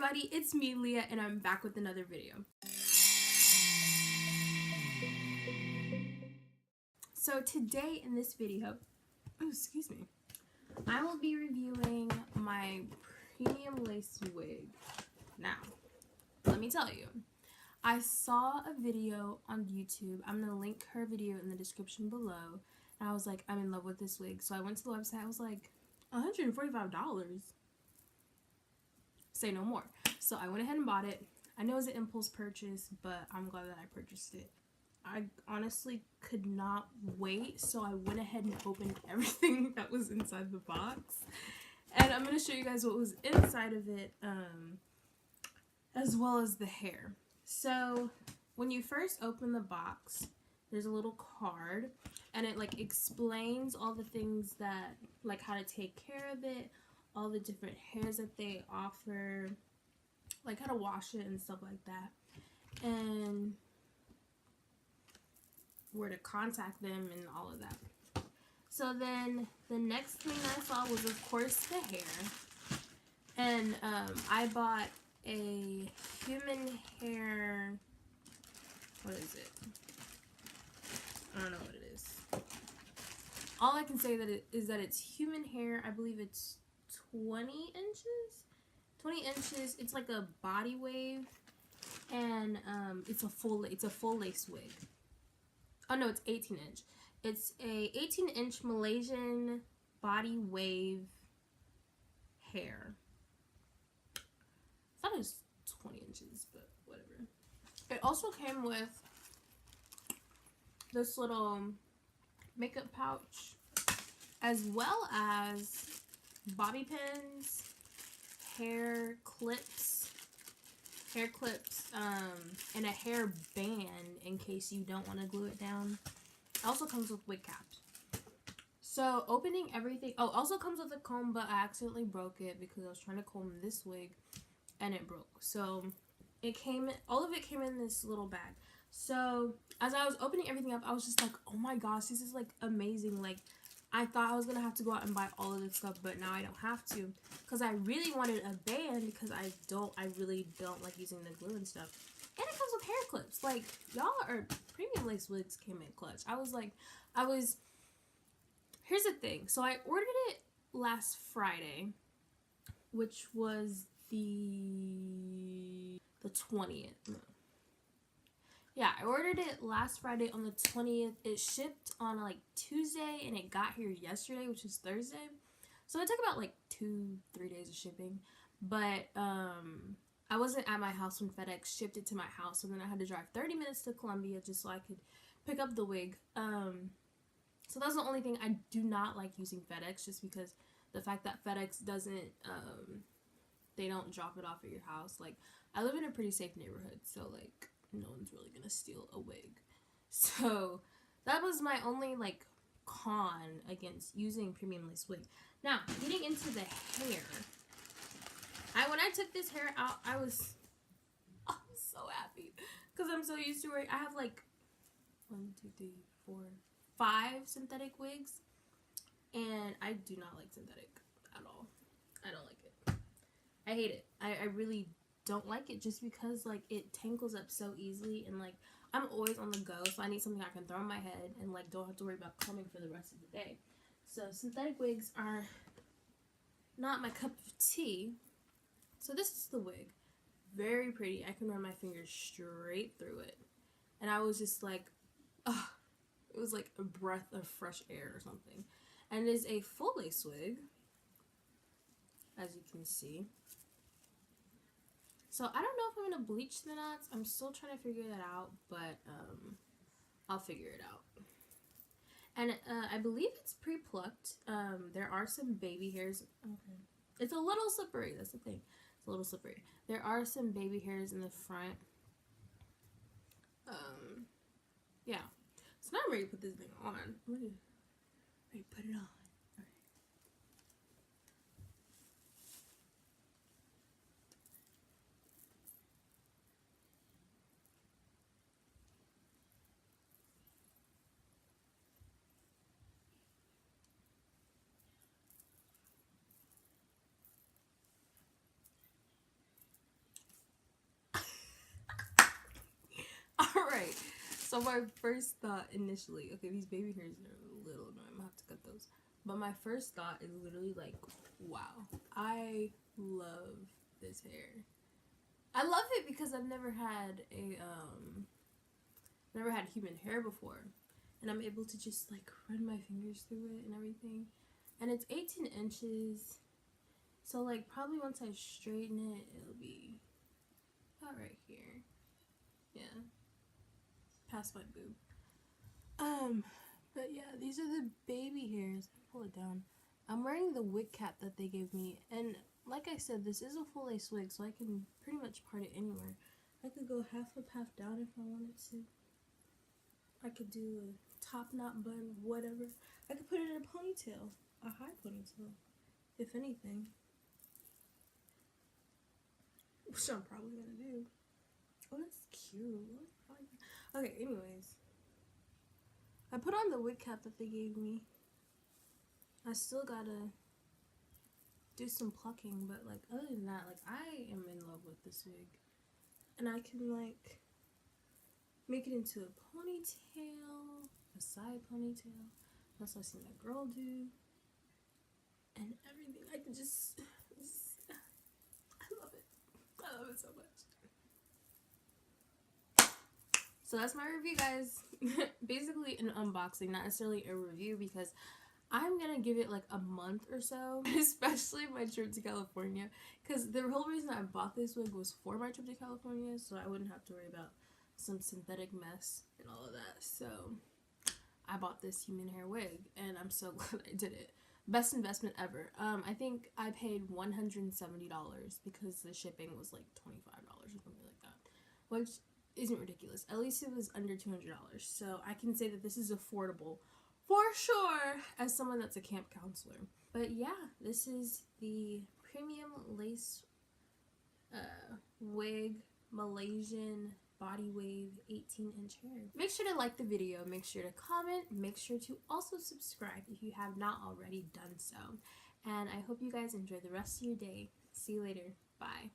everybody, it's me, Leah, and I'm back with another video. So today in this video, excuse me, I will be reviewing my premium lace wig. Now, let me tell you, I saw a video on YouTube. I'm going to link her video in the description below. And I was like, I'm in love with this wig. So I went to the website. I was like, $145. Say no more. So I went ahead and bought it. I know it was an impulse purchase, but I'm glad that I purchased it. I honestly could not wait, so I went ahead and opened everything that was inside the box. And I'm going to show you guys what was inside of it, as well as the hair. So when you first open the box, there's a little card, and it like explains all the things that, like how to take care of it, all the different hairs that they offer, like how to wash it and stuff like that, and where to contact them and all of that. So then the next thing I saw was, of course, the hair. And I bought a human hair, what is it? I don't know what it is. All I can say is that it's human hair. I believe it's 20 inches. 20 inches. It's like a body wave, and it's a full lace wig. Oh no, it's 18 inch. It's a 18-inch Malaysian body wave hair. I thought it was 20 inches, but whatever. It also came with this little makeup pouch, as well as bobby pins, hair clips, and a hair band in case you don't want to glue it down. It also comes with wig caps. So opening everything, oh, also comes with a comb, but I accidentally broke it because I was trying to comb this wig and it broke. So all of it came in this little bag. So as I was opening everything up, I was just like, oh my gosh, this is like amazing. Like, I thought I was gonna have to go out and buy all of this stuff, but now I don't have to, because I really wanted a band, because I really don't like using the glue and stuff. And it comes with hair clips. Like, y'all are, premium lace wigs came in clutch. Here's the thing. So I ordered it last Friday, which was the 20th. No. Yeah, I ordered it last Friday on the 20th. It shipped on like Tuesday, and it got here yesterday, which is Thursday. So it took about like 2-3 days of shipping. But I wasn't at my house when FedEx shipped it to my house, so then I had to drive 30 minutes to Columbia just so I could pick up the wig. So that's the only thing. I do not like using FedEx, just because the fact that FedEx doesn't, they don't drop it off at your house. Like, I live in a pretty safe neighborhood, so like, no one's really gonna steal a wig. So that was my only like con against using premium lace wig. Now, getting into the hair, when I took this hair out, I was so happy, because I'm so used to it. I have like 1, 2, 3, 4, 5 synthetic wigs, and I do not like synthetic at all. I don't like it. I hate it. I really don't like it, just because like it tangles up so easily, and like I'm always on the go, so I need something I can throw in my head and like don't have to worry about combing for the rest of the day. So synthetic wigs are not my cup of tea. So this is the wig. Very pretty. I can run my fingers straight through it, and I was just like, ugh, it was like a breath of fresh air or something. And it is a full lace wig, as you can see. So I don't know if I'm going to bleach the knots. I'm still trying to figure that out, but I'll figure it out. And I believe it's pre-plucked. There are some baby hairs. Okay. It's a little slippery. That's the thing. It's a little slippery. There are some baby hairs in the front. Yeah. So now I'm ready to put this thing on. Ready to put it on. So my first thought initially, okay, these baby hairs are a little annoying. I'm gonna have to cut those. But my first thought is literally like, wow, I love this hair. I love it because I've never had human hair before, and I'm able to just like run my fingers through it and everything. And it's 18 inches, so like probably once I straighten it, it'll be about right here. Yeah, past my boob. But yeah, these are the baby hairs. Pull it down. I'm wearing the wig cap that they gave me, and like I said, this is a full lace wig, so I can pretty much part it anywhere. I could go half up, half down if I wanted to. I could do a top knot bun, whatever. I could put it in a ponytail, a high ponytail, if anything. Which I'm probably gonna do. Oh, that's cute. Okay, anyways. I put on the wig cap that they gave me. I still gotta do some plucking, but like other than that, like I am in love with this wig. And I can like make it into a ponytail, a side ponytail. That's what I've seen that girl do. And everything. I can just I love it. I love it so much. So that's my review, guys. Basically an unboxing, not necessarily a review, because I'm gonna give it like a month or so, especially my trip to California, because the whole reason I bought this wig was for my trip to California, so I wouldn't have to worry about some synthetic mess and all of that. So I bought this human hair wig, and I'm so glad I did it. Best investment ever. I think I paid $170 because the shipping was like $25 or something like that, which isn't ridiculous. At least it was under $200, so I can say that this is affordable for sure as someone that's a camp counselor. But yeah, this is the premium lace Wig Malaysian body wave 18-inch hair. Make sure to like the video, make sure to comment, make sure to also subscribe if you have not already done so. And I hope you guys enjoy the rest of your day. See you later. Bye.